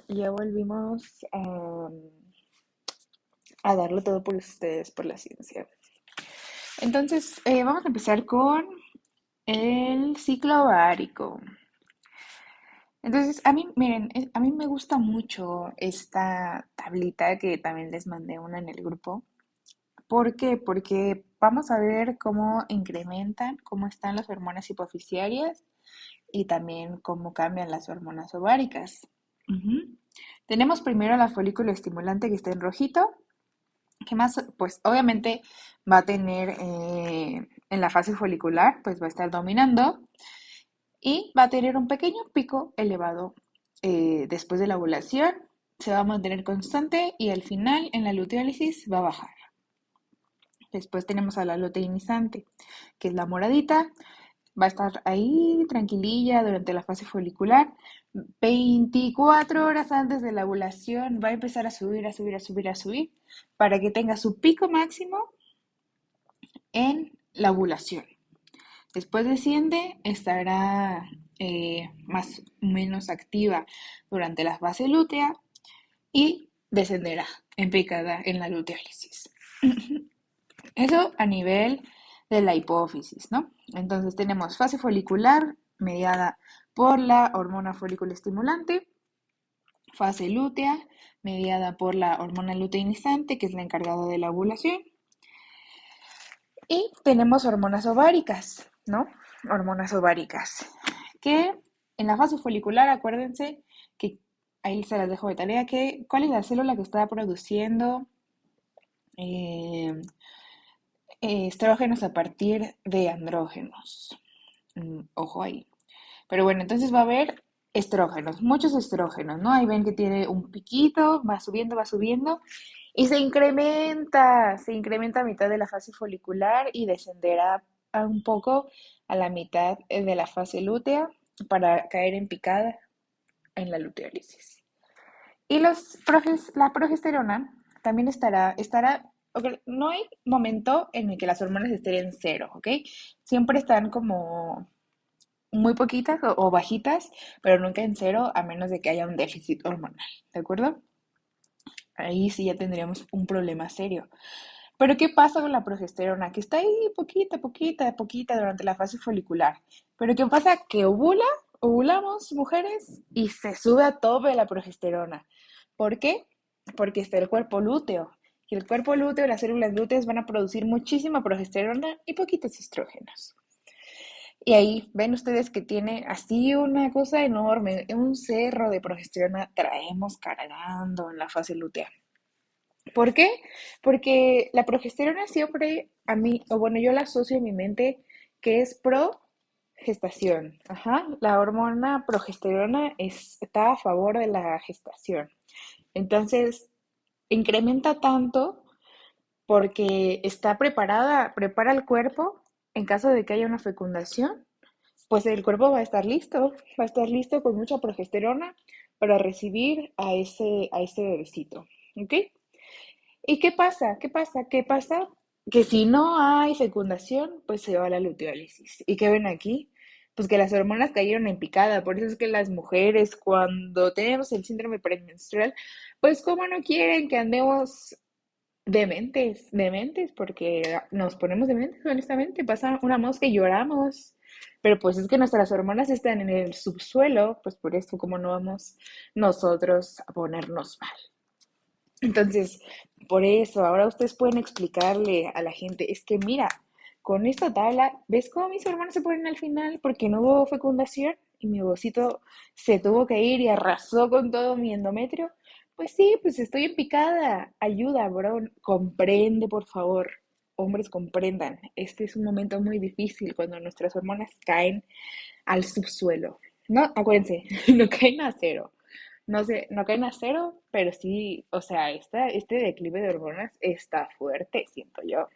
Ya volvimos a darlo todo por ustedes, por la ciencia. Entonces, vamos a empezar con el ciclo ovárico. Entonces, a mí, miren, a mí me gusta mucho esta tablita que también les mandé una en el grupo. ¿Por qué? Porque vamos a ver cómo incrementan, cómo están las hormonas hipofisiarias y también cómo cambian las hormonas ováricas. Ujú. Tenemos primero la folículo estimulante que está en rojito. ¿Qué más? Pues obviamente va a tener en la fase folicular, pues va a estar dominando y va a tener un pequeño pico elevado después de la ovulación. Se va a mantener constante y al final en la luteólisis va a bajar. Después tenemos a la luteinizante, que es la moradita. Va a estar ahí tranquililla durante la fase folicular. 24 horas antes de la ovulación va a empezar a subir, a subir, a subir, a subir, para que tenga su pico máximo en la ovulación. Después desciende, estará más o menos activa durante la fase lútea y descenderá en picada en la luteólisis. Eso a nivel de la hipófisis, ¿no? Entonces tenemos fase folicular mediada por la hormona folículo estimulante, fase lútea mediada por la hormona luteinizante, que es la encargada de la ovulación, y tenemos hormonas ováricas, ¿no? Hormonas ováricas, que en la fase folicular, acuérdense que ahí se las dejo de tarea, que cuál es la célula que está produciendo eh, estrógenos a partir de andrógenos. Ojo ahí. Pero bueno, entonces va a haber estrógenos, muchos estrógenos, ¿no? Ahí ven que tiene un piquito, va subiendo y se incrementa a mitad de la fase folicular y descenderá a un poco a la mitad de la fase lútea para caer en picada en la luteólisis. Y la progesterona también ok, no hay momento en el que las hormonas estén en cero, ¿ok? Siempre están como muy poquitas o bajitas, pero nunca en cero a menos de que haya un déficit hormonal, ¿de acuerdo? Ahí sí ya tendríamos un problema serio. Pero ¿qué pasa con la progesterona? Que está ahí poquita, poquita, poquita durante la fase folicular. Pero ¿qué pasa? Que ovulamos mujeres y se sube a tope la progesterona. ¿Por qué? Porque está el cuerpo lúteo. Y el cuerpo lúteo, las células lúteas van a producir muchísima progesterona y poquitos estrógenos. Y ahí ven ustedes que tiene así una cosa enorme, un cerro de progesterona traemos cargando en la fase lútea. ¿Por qué? Porque la progesterona siempre a mí, o bueno, yo la asocio en mi mente que es pro gestación. Ajá, la hormona progesterona está a favor de la gestación. Entonces, incrementa tanto porque está prepara el cuerpo en caso de que haya una fecundación, pues el cuerpo va a estar listo con mucha progesterona para recibir a ese bebecito, ¿ok? ¿Y qué pasa? ¿Qué pasa? ¿Qué pasa? Que si no hay fecundación, pues se va a la luteólisis. ¿Y qué ven aquí? Pues que las hormonas cayeron en picada. Por eso es que las mujeres, cuando tenemos el síndrome premenstrual, pues como no quieren que andemos dementes, dementes, porque nos ponemos dementes, honestamente. Pasa una mosca y lloramos. Pero pues es que nuestras hormonas están en el subsuelo, pues por eso como no vamos nosotros a ponernos mal. Entonces, por eso, ahora ustedes pueden explicarle a la gente, es que mira, con esta tabla, ¿ves cómo mis hormonas se ponen al final? Porque no hubo fecundación y mi ovocito se tuvo que ir y arrasó con todo mi endometrio. Pues sí, pues estoy en picada. Ayuda, bro. Comprende, por favor. Hombres, comprendan. Este es un momento muy difícil cuando nuestras hormonas caen al subsuelo. No, acuérdense, no caen a cero. No sé, no caen a cero, pero sí, o sea, este declive de hormonas está fuerte, siento yo.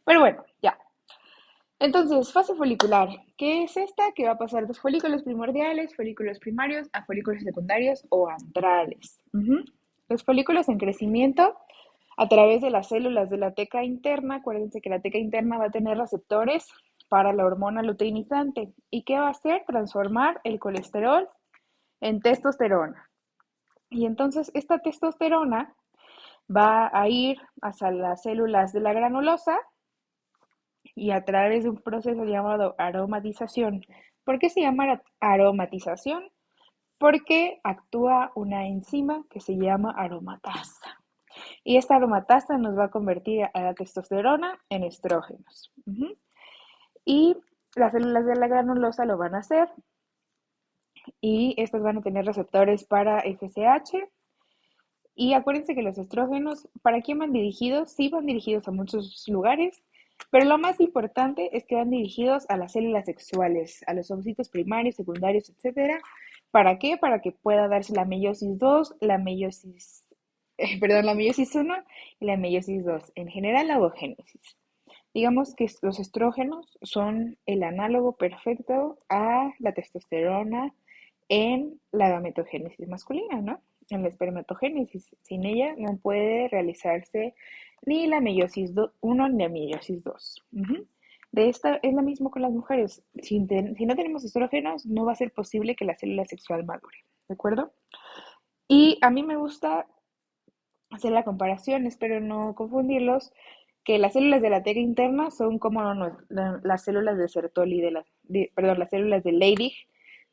Pero bueno, ya. Entonces, fase folicular. ¿Qué es esta? Que va a pasar de folículos primordiales, folículos primarios, a folículos secundarios o antrales. Ujú. Los folículos en crecimiento a través de las células de la teca interna. Acuérdense que la teca interna va a tener receptores para la hormona luteinizante. ¿Y qué va a hacer? Transformar el colesterol en testosterona. Y entonces esta testosterona va a ir hacia las células de la granulosa y a través de un proceso llamado aromatización. ¿Por qué se llama aromatización? Porque actúa una enzima que se llama aromatasa. Y esta aromatasa nos va a convertir a la testosterona en estrógenos. Y las células de la granulosa lo van a hacer y estas van a tener receptores para FSH. Y acuérdense que los estrógenos, ¿para quién van dirigidos? Sí van dirigidos a muchos lugares, pero lo más importante es que van dirigidos a las células sexuales, a los ovocitos primarios, secundarios, etcétera. ¿Para qué? Para que pueda darse la meiosis 2, la meiosis 1 y la meiosis 2. En general, la ovogénesis. Digamos que los estrógenos son el análogo perfecto a la testosterona en la gametogénesis masculina, ¿no? En la espermatogénesis. Sin ella no puede realizarse ni la meiosis 1 ni la meiosis 2. De esta es lo mismo con las mujeres. Si no tenemos estrógenos, no va a ser posible que la célula sexual madure, ¿de acuerdo? Y a mí me gusta hacer la comparación, espero no confundirlos, que las células de la teca interna son como las células de Sertoli, perdón, las células de Leydig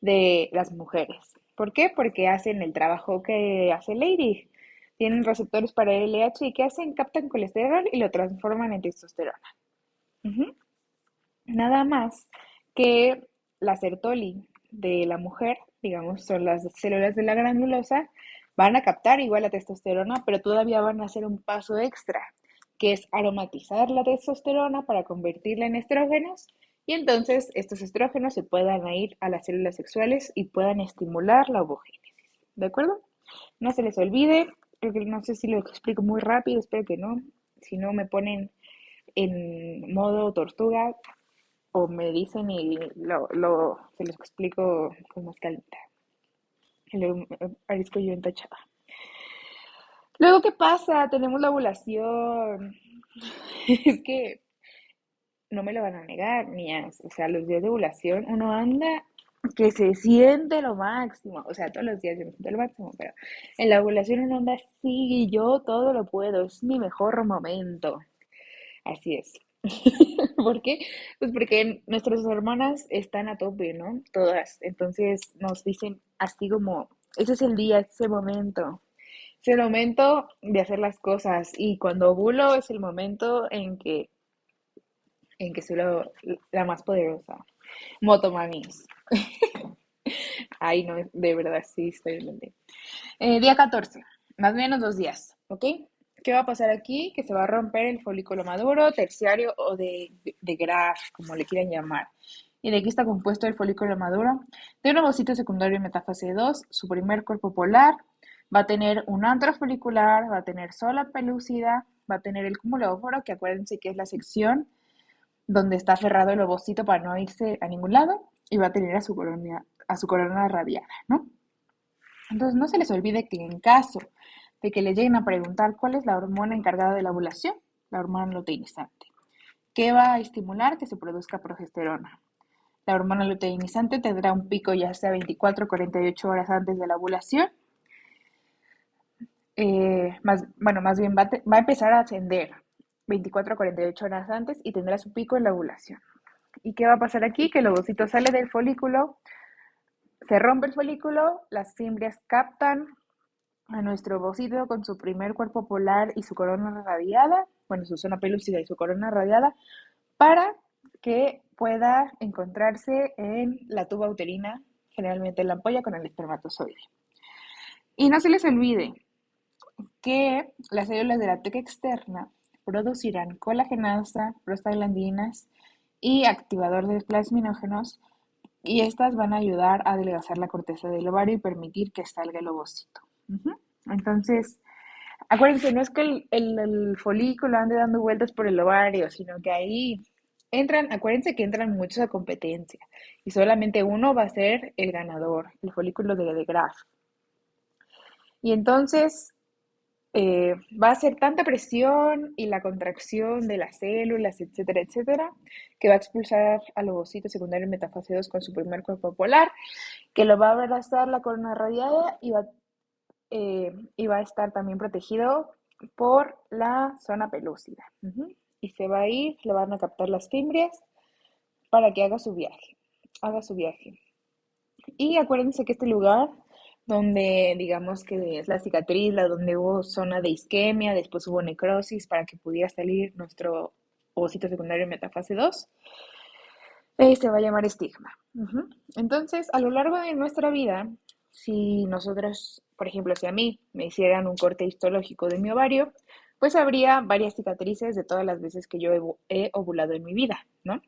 de las mujeres. ¿Por qué? Porque hacen el trabajo que hace Leydig. Tienen receptores para el LH y ¿qué hacen? Captan colesterol y lo transforman en testosterona. Ujú. Nada más que la Sertoli de la mujer, digamos, son las células de la granulosa, van a captar igual la testosterona, pero todavía van a hacer un paso extra, que es aromatizar la testosterona para convertirla en estrógenos y entonces estos estrógenos se puedan ir a las células sexuales y puedan estimular la ovogénesis. ¿De acuerdo? No se les olvide, porque no sé si lo explico muy rápido, espero que no. Si no, me ponen en modo tortuga o me dicen y se los explico con más calma. Luego parezco yo entachada. Luego, ¿qué pasa? Tenemos la ovulación. Es que no me lo van a negar, niñas. O sea, los días de ovulación uno anda que se siente lo máximo. O sea, todos los días yo me siento lo máximo, pero en la ovulación uno anda así y yo todo lo puedo. Es mi mejor momento. Así es. ¿Por qué? Pues porque nuestras hormonas están a tope, ¿no? Todas. Entonces nos dicen así como, ese es el día, ese momento. Es el momento de hacer las cosas. Y cuando ovulo es el momento en que soy la más poderosa. Motomamis. Ay, no, de verdad, sí, estoy en mente. Día 14, más o menos 2 días, ¿ok? ¿Qué va a pasar aquí? Que se va a romper el folículo maduro, terciario o de Graf, como le quieran llamar. Y de aquí está compuesto el folículo maduro de un ovocito secundario en metafase 2, su primer cuerpo polar, va a tener un antro folicular, va a tener sola pelúcida, va a tener el cúmulo óforo, que acuérdense que es la sección donde está aferrado el ovocito para no irse a ningún lado, y va a tener a su corona radiada, ¿no? Entonces, no se les olvide que en caso de que les lleguen a preguntar cuál es la hormona encargada de la ovulación, la hormona luteinizante, ¿qué va a estimular que se produzca progesterona? La hormona luteinizante tendrá un pico ya sea 24 o 48 horas antes de la ovulación. Más bien va a empezar a ascender 24 a 48 horas antes y tendrá su pico en la ovulación. ¿Y qué va a pasar aquí? Que el ovocito sale del folículo, se rompe el folículo, las fimbrias captan a nuestro ovocito con su primer cuerpo polar y su corona radiada, bueno, su zona pelúcida y su corona radiada, para que pueda encontrarse en la tuba uterina, generalmente en la ampolla con el espermatozoide. Y no se les olvide que las células de la teca externa producirán colagenasa, prostaglandinas y activador de plasminógenos y estas van a ayudar a adelgazar la corteza del ovario y permitir que salga el ovocito. Entonces, acuérdense, no es que el folículo ande dando vueltas por el ovario, sino que ahí acuérdense que entran muchos a competencia y solamente uno va a ser el ganador, el folículo de Graf. Y entonces va a ser tanta presión y la contracción de las células, etcétera, etcétera, que va a expulsar al ovocito secundario en metafase 2 con su primer cuerpo polar que lo va a abrazar la corona radiada y va a estar también protegido por la zona pelúcida. Y se va a ir, le van a captar las fimbrias para que haga su viaje. Y acuérdense que este lugar donde digamos que es la cicatriz, la donde hubo zona de isquemia, después hubo necrosis para que pudiera salir nuestro ovocito secundario en metafase 2, se va a llamar estigma. Entonces, a lo largo de nuestra vida, si nosotros, por ejemplo, si a mí me hicieran un corte histológico de mi ovario, pues habría varias cicatrices de todas las veces que yo he ovulado en mi vida, ¿no?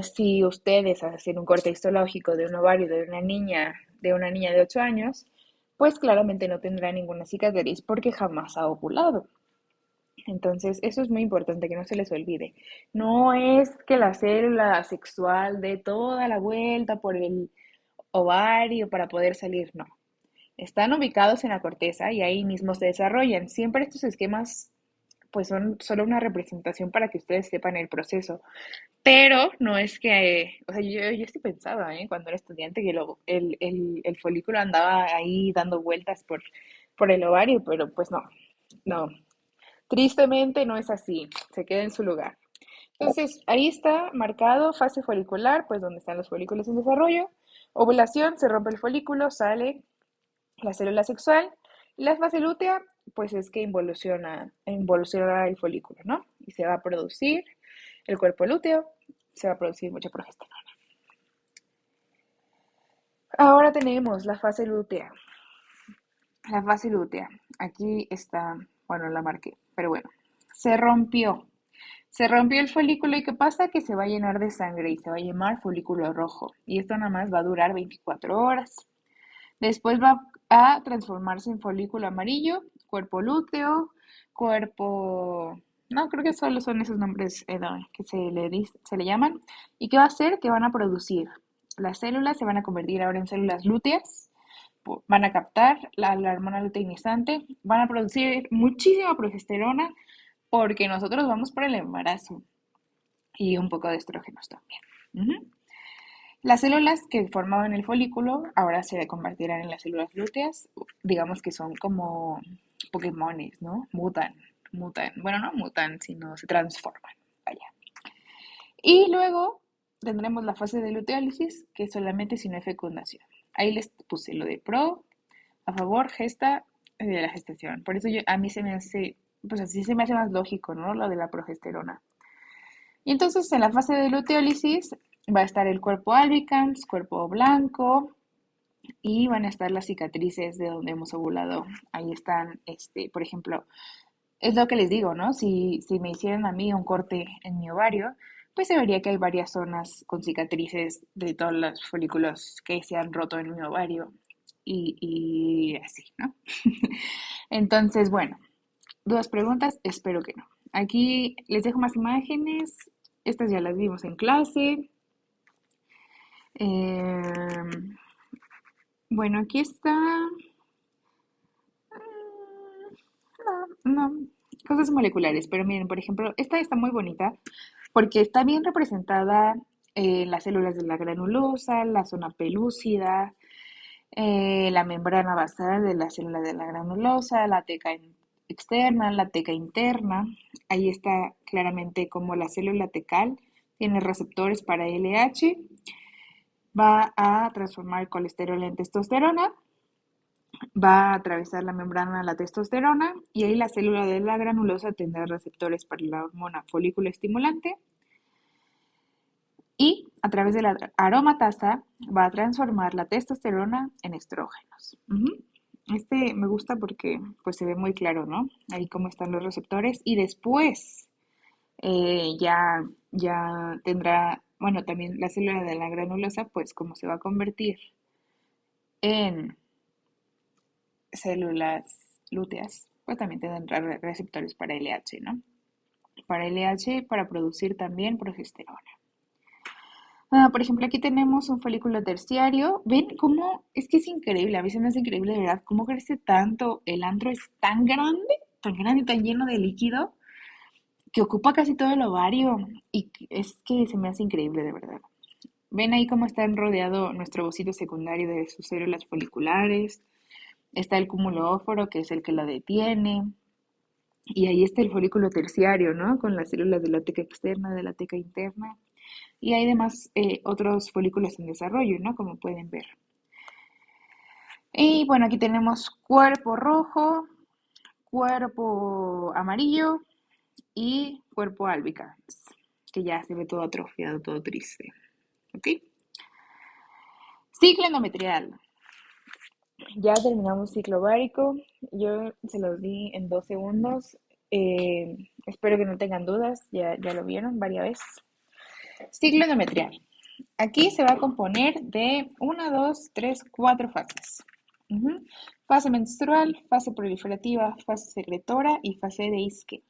Si ustedes hacen un corte histológico de un ovario de una niña de 8 años, pues claramente no tendrá ninguna cicatriz porque jamás ha ovulado. Entonces, eso es muy importante que no se les olvide. No es que la célula sexual dé toda la vuelta por el ovario para poder salir, no. Están ubicados en la corteza y ahí mismo se desarrollan. Siempre estos esquemas pues son solo una representación para que ustedes sepan el proceso. Pero no es que, o sea, yo sí pensaba, cuando era estudiante, que el folículo andaba ahí dando vueltas por el ovario, pero pues no, no. Tristemente no es así, se queda en su lugar. Entonces, ahí está marcado fase folicular, pues donde están los folículos en desarrollo. Ovulación, se rompe el folículo, sale la célula sexual. Y la fase lútea, pues es que involuciona el folículo, ¿no? Y se va a producir el cuerpo lúteo, se va a producir mucha progesterona. Ahora tenemos la fase lútea. La fase lútea, aquí está, bueno, la marqué, pero bueno, se rompió. Se rompió el folículo y ¿qué pasa? Que se va a llenar de sangre y se va a llamar folículo rojo. Y esto nada más va a durar 24 horas. Después va a transformarse en folículo amarillo, cuerpo lúteo, cuerpo... No, creo que solo son esos nombres que se le llaman. ¿Y qué va a hacer? Que van a producir. Las células se van a convertir ahora en células lúteas, van a captar la hormona luteinizante, van a producir muchísima progesterona porque nosotros vamos por el embarazo y un poco de estrógenos también. Las células que formaban el folículo ahora se convertirán en las células lúteas, digamos que son como Pokémones, ¿no? Mutan, bueno, no mutan, sino se transforman, vaya. Y luego tendremos la fase de luteólisis, que es solamente si no hay fecundación. Ahí les puse lo de pro, a favor, gesta, de la gestación. Por eso a mí se me hace, pues así se me hace más lógico, ¿no? Lo de la progesterona. Y entonces en la fase de luteólisis va a estar el cuerpo albicans, cuerpo blanco, y van a estar las cicatrices de donde hemos ovulado. Ahí están, por ejemplo, es lo que les digo, ¿no? Si me hicieran a mí un corte en mi ovario, pues se vería que hay varias zonas con cicatrices de todos los folículos que se han roto en mi ovario y así, ¿no? Entonces, bueno, dudas, preguntas, espero que no. Aquí les dejo más imágenes, estas ya las vimos en clase. Eh, bueno, aquí está. No, cosas moleculares, pero miren, por ejemplo, esta está muy bonita porque está bien representada las células de la granulosa, la zona pelúcida, la membrana basal de la célula de la granulosa, la teca externa, la teca interna. Ahí está claramente como la célula tecal tiene receptores para LH, va a transformar colesterol en testosterona, va a atravesar la membrana de la testosterona y ahí la célula de la granulosa tendrá receptores para la hormona folículo estimulante y a través de la aromatasa va a transformar la testosterona en estrógenos. Este me gusta porque pues se ve muy claro, ¿no? Ahí cómo están los receptores y después ya tendrá, bueno, también la célula de la granulosa pues como se va a convertir en células lúteas, pues también tendrá receptores para LH, ¿no? Para LH, para producir también progesterona. Por ejemplo, aquí tenemos un folículo terciario. ¿Ven cómo? Es que es increíble, a mí se me hace increíble, de verdad, cómo crece tanto. El antro es tan grande y tan lleno de líquido, que ocupa casi todo el ovario. Y es que se me hace increíble, de verdad. ¿Ven ahí cómo está rodeado nuestro ovocito secundario de sus células foliculares? Está el cúmulo óforo, que es el que la detiene. Y ahí está el folículo terciario, ¿no? Con las células de la teca externa, de la teca interna. Y hay además otros folículos en desarrollo, ¿no? Como pueden ver. Y bueno, aquí tenemos cuerpo rojo, cuerpo amarillo y cuerpo albicans, que ya se ve todo atrofiado, todo triste. ¿Ok? Ciclo endometrial. Ya terminamos ciclo ovárico. Yo se los di en 2 segundos. Espero que no tengan dudas. Ya lo vieron varias veces. Ciclo endometrial. Aquí se va a componer de 1, 2, 3, 4 fases. Fase menstrual, fase proliferativa, fase secretora y fase de isquemia.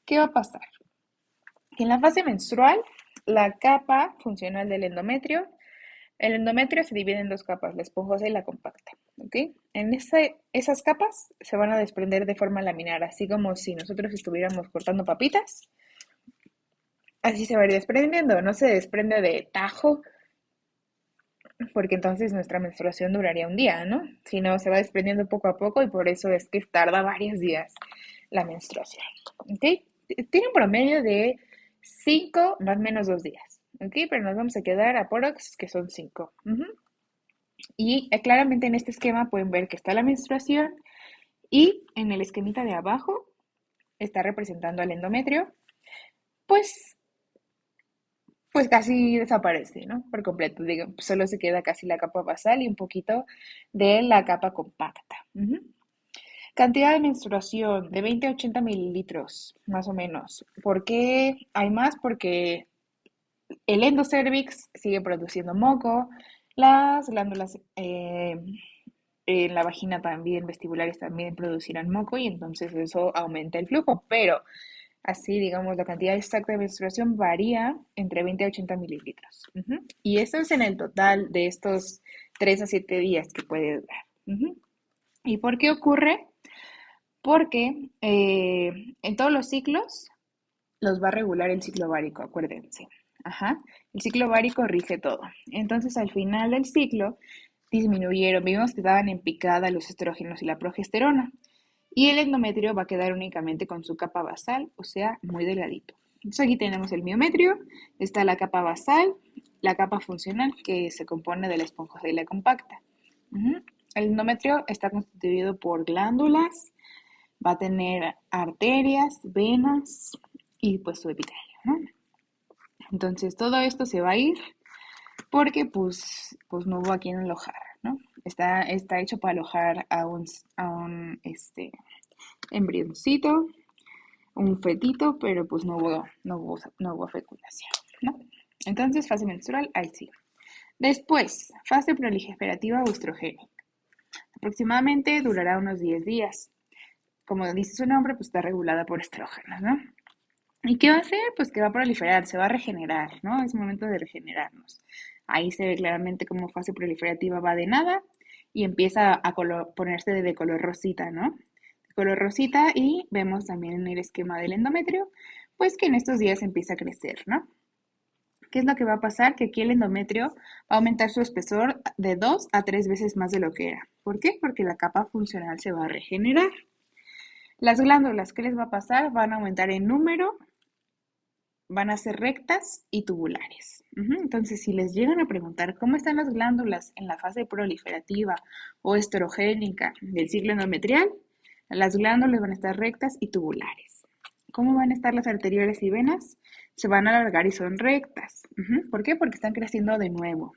¿Qué va a pasar? Que en la fase menstrual, la capa funcional del endometrio, el endometrio se divide en dos capas, la esponjosa y la compacta. ¿Ok? En esas capas se van a desprender de forma laminar, así como si nosotros estuviéramos cortando papitas. Así se va a ir desprendiendo, no se desprende de tajo, porque entonces nuestra menstruación duraría un día, ¿no? Sino se va desprendiendo poco a poco y por eso es que tarda varios días la menstruación. ¿Ok? Tiene un promedio de 5 más o menos 2 días. ¿Ok? Pero nos vamos a quedar a porox, que son 5. Y claramente en este esquema pueden ver que está la menstruación y en el esquemita de abajo está representando al endometrio, pues, pues casi desaparece, ¿no? Por completo, digo, solo se queda casi la capa basal y un poquito de la capa compacta. Cantidad de menstruación de 20 a 80 mililitros, más o menos. ¿Por qué hay más? Porque el endocervix sigue produciendo moco, las glándulas en la vagina también, vestibulares también producirán moco y entonces eso aumenta el flujo, pero así, digamos, la cantidad exacta de menstruación varía entre 20 a 80 mililitros. Y eso es en el total de estos 3 a 7 días que puede durar. ¿Y por qué ocurre? Porque en todos los ciclos los va a regular el ciclo ovárico, acuérdense. Ajá. El ciclo ovárico rige todo. Entonces, al final del ciclo, disminuyeron, vimos que estaban en picada los estrógenos y la progesterona. Y el endometrio va a quedar únicamente con su capa basal, o sea, muy delgadito. Entonces aquí tenemos el miometrio, está la capa basal, la capa funcional, que se compone de la esponjosa y la compacta. El endometrio está constituido por glándulas, va a tener arterias, venas y pues su epitelio, ¿no? Entonces todo esto se va a ir porque pues no hubo a quien alojar, ¿no? Está hecho para alojar a un embrioncito, un fetito, pero pues no hubo fecundación, ¿no? Entonces fase menstrual, ahí sí. Después, fase proliferativa o estrogénica. Aproximadamente durará unos 10 días. Como dice su nombre, pues está regulada por estrógenos, ¿no? ¿Y qué va a hacer? Pues que va a proliferar, se va a regenerar, ¿no? Es momento de regenerarnos. Ahí se ve claramente cómo fase proliferativa va de nada y empieza a ponerse de color rosita, ¿no? De color rosita y vemos también en el esquema del endometrio, pues que en estos días empieza a crecer, ¿no? ¿Qué es lo que va a pasar? Que aquí el endometrio va a aumentar su espesor de 2 a 3 veces más de lo que era. ¿Por qué? Porque la capa funcional se va a regenerar. Las glándulas, ¿qué les va a pasar? Van a aumentar en número, van a ser rectas y tubulares. Entonces, si les llegan a preguntar cómo están las glándulas en la fase proliferativa o estrogénica del ciclo endometrial, las glándulas van a estar rectas y tubulares. ¿Cómo van a estar las arterioles y venas? Se van a alargar y son rectas. ¿Por qué? Porque están creciendo de nuevo.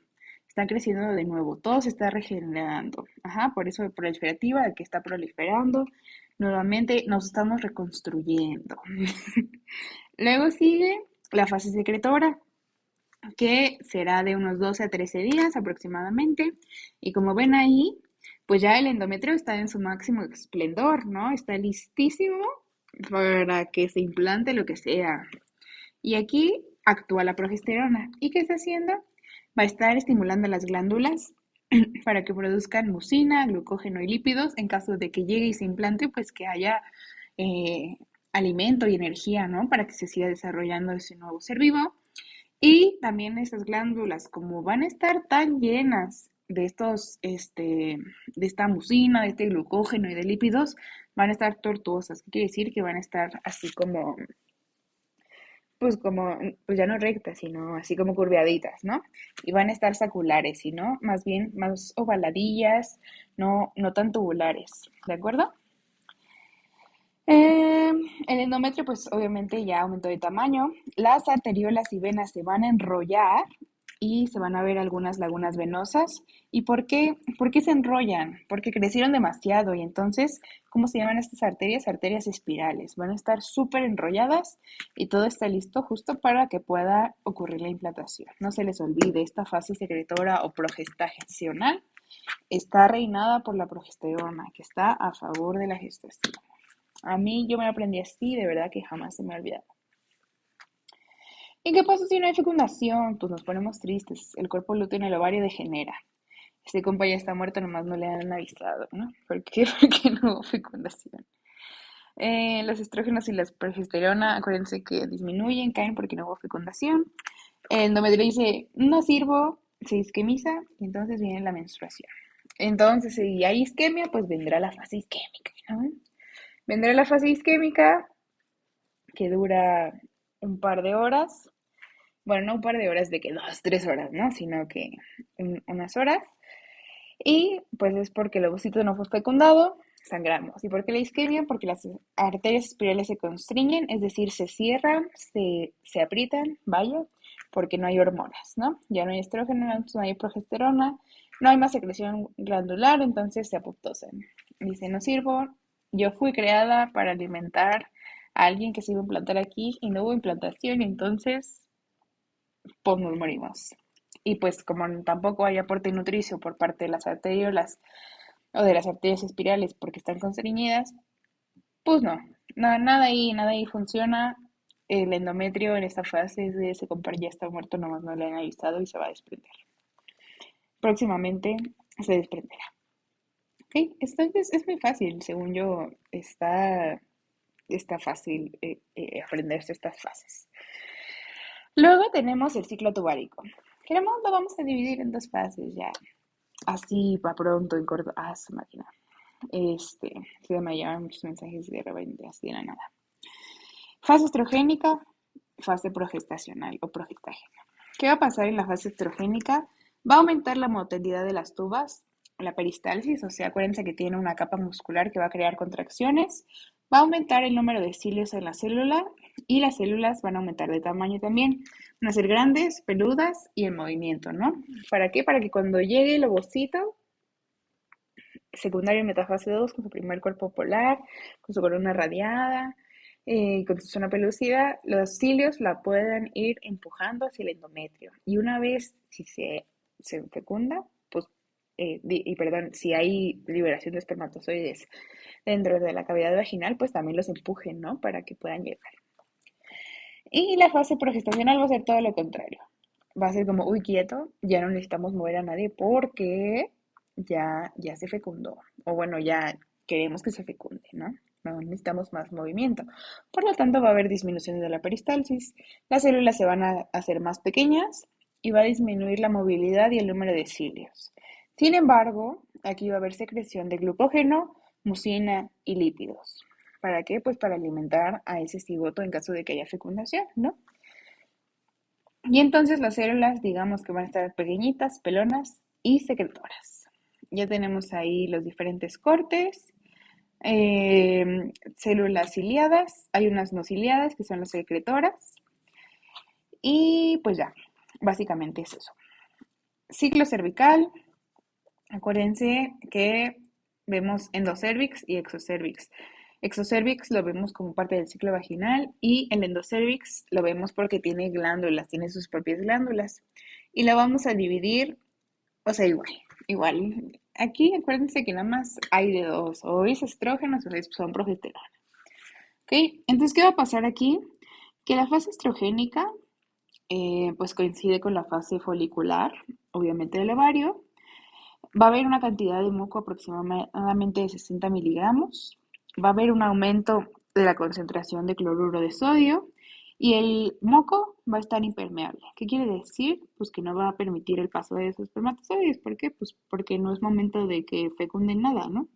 Están creciendo de nuevo. Todo se está regenerando. Por eso proliferativa, que está proliferando. Nuevamente nos estamos reconstruyendo. Luego sigue la fase secretora, que será de unos 12 a 13 días aproximadamente. Y como ven ahí, pues ya el endometrio está en su máximo esplendor, ¿no? Está listísimo para que se implante lo que sea. Y aquí actúa la progesterona. ¿Y qué está haciendo? Va a estar estimulando las glándulas para que produzcan mucina, glucógeno y lípidos en caso de que llegue y se implante, pues que haya alimento y energía, ¿no? Para que se siga desarrollando ese nuevo ser vivo. Y también estas glándulas, como van a estar tan llenas de de esta mucina, de este glucógeno y de lípidos, van a estar tortuosas. ¿Qué quiere decir? Que van a estar así pues ya no rectas, sino así como curveaditas, ¿no? Y van a estar saculares, sino más bien más ovaladillas, no tan tubulares, ¿de acuerdo? Eh, el endometrio, pues obviamente ya aumentó de tamaño. Las arteriolas y venas se van a enrollar y se van a ver algunas lagunas venosas. ¿Y por qué? ¿Por qué se enrollan? Porque crecieron demasiado y entonces, ¿cómo se llaman estas arterias? Arterias espirales. Van a estar súper enrolladas y todo está listo justo para que pueda ocurrir la implantación. No se les olvide, esta fase secretora o progestacional está reinada por la progesterona, que está a favor de la gestación. A mí yo me lo aprendí así, de verdad que jamás se me ha olvidado. ¿Y qué pasa si no hay fecundación? Pues nos ponemos tristes. El cuerpo lúteo en el ovario degenera. Este compa ya está muerto, nomás no le han avisado, ¿no? ¿Por qué? Porque no hubo fecundación. Los estrógenos y la progesterona, acuérdense que disminuyen, caen porque no hubo fecundación. El endometrio dice, no sirvo, se isquemiza y entonces viene la menstruación. Entonces, si hay isquemia, pues vendrá la fase isquémica, ¿no? Vendrá la fase isquémica que dura un par de horas. Bueno, no un par de horas de que 2, 3 horas, ¿no? Sino que unas horas. Y pues es porque el ovocito no fue fecundado, sangramos. ¿Y por qué la isquemia? Porque las arterias espirales se constriñen, es decir, se cierran, se aprietan, vaya, porque no hay hormonas, ¿no? Ya no hay estrógeno, no hay progesterona, no hay más secreción glandular, entonces se apoptosan. Dice, no sirvo, yo fui creada para alimentar a alguien que se iba a implantar aquí y no hubo implantación, y entonces pues nos morimos. Y pues como tampoco hay aporte nutricio por parte de las arteriolas o de las arterias espirales porque están constreñidas, pues no, nada ahí funciona. El endometrio en esta fase de ese compar ya está muerto, nomás no le han avisado y se va a desprender. Próximamente se desprenderá. ¿Ok? Esto es muy fácil, según yo, está fácil aprenderse estas fases. Luego tenemos el ciclo tubárico. Queremos, lo vamos a dividir en dos fases ya. Así, para pronto, en corto. Ah, su máquina. Se me llevan muchos mensajes de repente, así de la nada. Fase estrogénica, fase progestacional o progestágena. ¿Qué va a pasar en la fase estrogénica? Va a aumentar la motilidad de las tubas, la peristalsis, o sea, acuérdense que tiene una capa muscular que va a crear contracciones. Va a aumentar el número de cilios en la célula y las células van a aumentar de tamaño también. Van a ser grandes, peludas y en movimiento, ¿no? ¿Para qué? Para que cuando llegue el ovocito secundario en metafase 2 con su primer cuerpo polar, con su corona radiada, con su zona pelúcida, los cilios la pueden ir empujando hacia el endometrio. Y una vez, si se fecunda, pues, perdón, si hay liberación de espermatozoides dentro de la cavidad vaginal, pues también los empujen, ¿no? Para que puedan llegar. Y la fase progestacional va a ser todo lo contrario. Va a ser como, uy, quieto, ya no necesitamos mover a nadie porque ya se fecundó. O bueno, ya queremos que se fecunde, ¿no? No necesitamos más movimiento. Por lo tanto, va a haber disminución de la peristalsis. Las células se van a hacer más pequeñas y va a disminuir la movilidad y el número de cilios. Sin embargo, aquí va a haber secreción de glucógeno, mucina y lípidos. ¿Para qué? Pues para alimentar a ese cigoto en caso de que haya fecundación, ¿no? Y entonces las células, digamos que van a estar pequeñitas, pelonas y secretoras. Ya tenemos ahí los diferentes cortes, células ciliadas, hay unas no ciliadas que son las secretoras. Y pues ya, básicamente es eso. Ciclo cervical, acuérdense que vemos endocervix y exocervix. Exocervix lo vemos como parte del ciclo vaginal y el endocervix lo vemos porque tiene glándulas, tiene sus propias glándulas. Y lo vamos a dividir, o sea, igual. Aquí acuérdense que nada más hay de dos, o es estrógenos o son progesterona. ¿Ok? Entonces, ¿qué va a pasar aquí? Que la fase estrogénica pues coincide con la fase folicular, obviamente del ovario. Va a haber una cantidad de moco aproximadamente de 60 miligramos. Va a haber un aumento de la concentración de cloruro de sodio y el moco va a estar impermeable. ¿Qué quiere decir? Pues que no va a permitir el paso de esos espermatozoides. ¿Por qué? Pues porque no es momento de que fecunden nada, ¿no?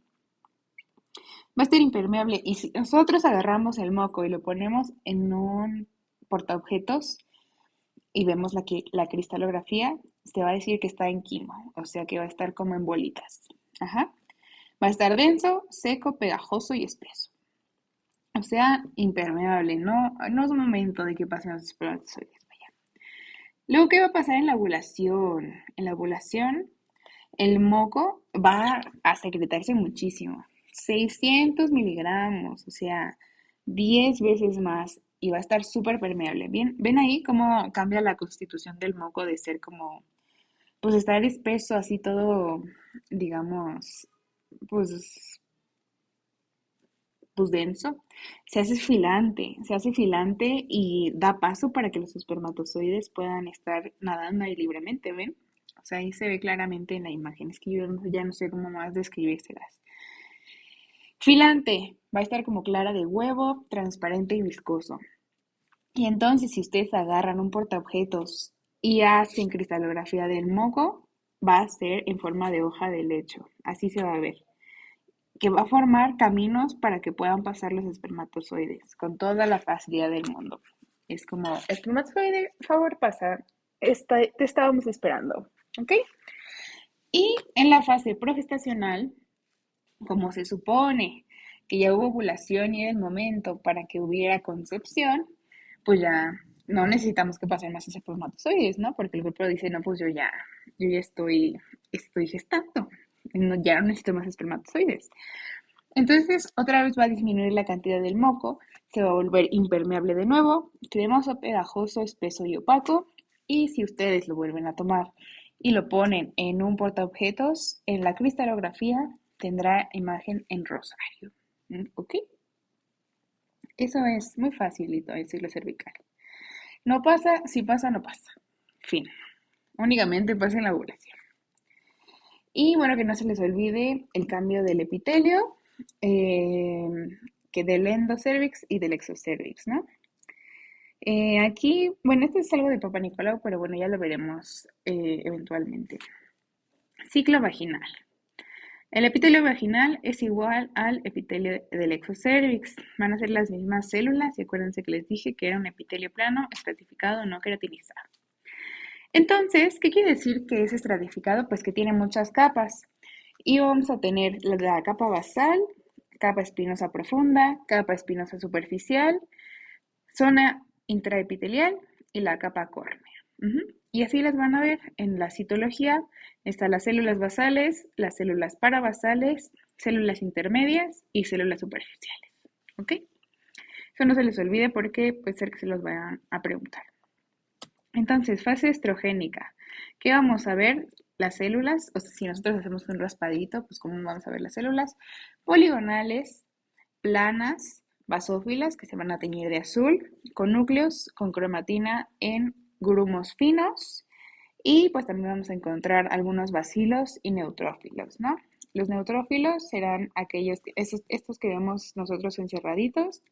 Va a estar impermeable. Y si nosotros agarramos el moco y lo ponemos en un portaobjetos y vemos la cristalografía, se va a decir que está en quimo, o sea que va a estar como en bolitas. Ajá. Va a estar denso, seco, pegajoso y espeso. O sea, impermeable. No es momento de que pasen los espermatozoides. Vaya. Luego, ¿qué va a pasar en la ovulación? En la ovulación, el moco va a secretarse muchísimo. 600 miligramos, o sea, 10 veces más. Y va a estar súper permeable. Bien, ¿ven ahí cómo cambia la constitución del moco de ser como, pues estar espeso, así todo, digamos, pues denso, se hace filante y da paso para que los espermatozoides puedan estar nadando ahí libremente, ¿ven? O sea, ahí se ve claramente en la imagen, es que yo ya no sé cómo más describírselas. Filante, va a estar como clara de huevo, transparente y viscoso. Y entonces, si ustedes agarran un portaobjetos y hacen cristalografía del moco, va a ser en forma de hoja de lecho, así se va a ver que va a formar caminos para que puedan pasar los espermatozoides con toda la facilidad del mundo. Es como, espermatozoide, por favor, pasa. Te estábamos esperando, ¿ok? Y en la fase progestacional, como se supone que ya hubo ovulación y era el momento para que hubiera concepción, pues ya no necesitamos que pasen más espermatozoides, ¿no? Porque el cuerpo dice, no, pues yo ya estoy gestando, ya no necesito más espermatozoides. Entonces, otra vez va a disminuir la cantidad del moco, se va a volver impermeable de nuevo, cremoso, pegajoso, espeso y opaco. Y si ustedes lo vuelven a tomar y lo ponen en un portaobjetos, en la cristalografía tendrá imagen en rosario. ¿Ok? Eso es muy facilito, el ciclo cervical. No pasa, si pasa, no pasa. Fin. Únicamente pasa en la ovulación. Y bueno, que no se les olvide el cambio del epitelio, eh, que del endocervix y del exocervix, ¿no? Aquí, bueno, esto es algo de Papa Nicolau, pero bueno, ya lo veremos eventualmente. Ciclo vaginal. El epitelio vaginal es igual al epitelio del exocervix. Van a ser las mismas células y acuérdense que les dije que era un epitelio plano, estratificado, no queratinizado. Entonces, ¿qué quiere decir que es estratificado? Pues que tiene muchas capas. Y vamos a tener la capa basal, capa espinosa profunda, capa espinosa superficial, zona intraepitelial y la capa córnea. Y así las van a ver en la citología. Están las células basales, las células parabasales, células intermedias y células superficiales. ¿Ok? Eso no se les olvide porque puede ser que se los vayan a preguntar. Entonces, fase estrogénica. ¿Qué vamos a ver? Las células, o sea, si nosotros hacemos un raspadito, pues cómo vamos a ver las células, poligonales, planas, basófilas, que se van a teñir de azul, con núcleos, con cromatina en grumos finos, y pues también vamos a encontrar algunos bacilos y neutrófilos, ¿no? Los neutrófilos serán estos que vemos nosotros encerraditos,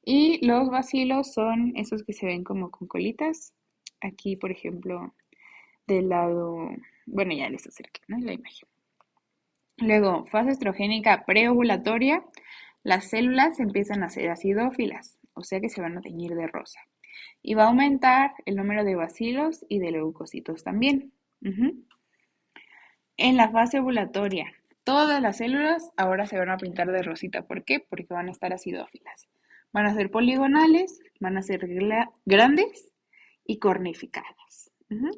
y los bacilos son esos que se ven como con colitas. Aquí, por ejemplo, del lado, bueno, ya les acerqué, ¿no? La imagen. Luego, fase estrogénica preovulatoria, las células empiezan a ser acidófilas, o sea que se van a teñir de rosa. Y va a aumentar el número de bacilos y de leucocitos también. En la fase ovulatoria, todas las células ahora se van a pintar de rosita. ¿Por qué? Porque van a estar acidófilas. Van a ser poligonales, van a ser grandes y cornificadas.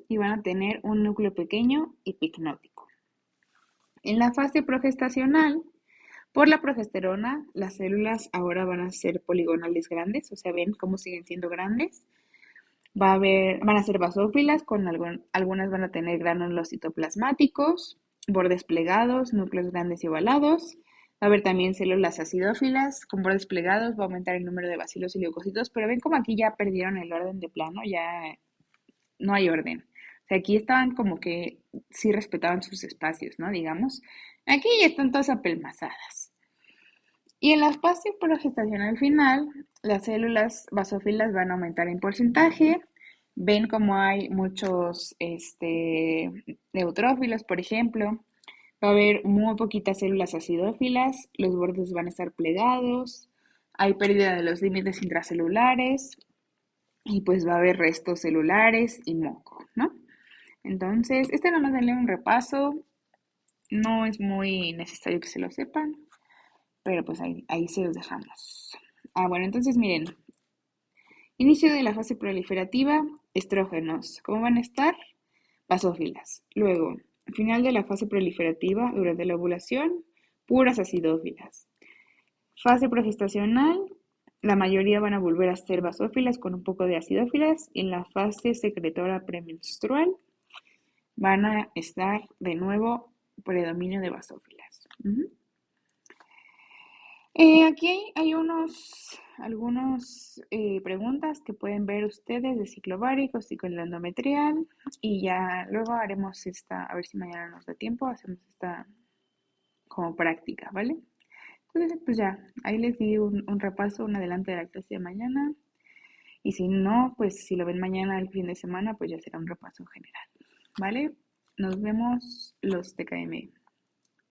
Y van a tener un núcleo pequeño y picnótico. En la fase progestacional, por la progesterona, las células ahora van a ser poligonales grandes, o sea, ven cómo siguen siendo grandes. Van a ser basófilas, algunas van a tener gránulos citoplasmáticos, bordes plegados, núcleos grandes y ovalados. Va a haber también células acidófilas con bordes plegados, va a aumentar el número de bacilos y leucocitos, pero ven como aquí ya perdieron el orden de plano, ya no hay orden. O sea, aquí estaban como que sí respetaban sus espacios, ¿no? Digamos. Aquí ya están todas apelmazadas. Y en la fase progestacional final, las células basófilas van a aumentar en porcentaje, ven como hay muchos neutrófilos, por ejemplo. Va a haber muy poquitas células acidófilas, los bordes van a estar plegados, hay pérdida de los límites intracelulares y pues va a haber restos celulares y moco, ¿no? Entonces, nada más denle un repaso, no es muy necesario que se lo sepan, pero pues ahí se los dejamos. Bueno, entonces miren, inicio de la fase proliferativa, estrógenos. ¿Cómo van a estar? Basófilas. Luego, final de la fase proliferativa durante la ovulación, puras acidófilas. Fase progestacional, la mayoría van a volver a ser basófilas con un poco de acidófilas. Y en la fase secretora premenstrual van a estar de nuevo predominio de basófilas. Aquí hay algunas preguntas que pueden ver ustedes de ciclo ovárico, ciclo endometrial y ya luego haremos a ver si mañana nos da tiempo, hacemos esta como práctica, ¿vale? Entonces, pues ya, ahí les di un repaso, un adelante de la clase de mañana y si no, pues si lo ven mañana el fin de semana, pues ya será un repaso general, ¿vale? Nos vemos los TKM.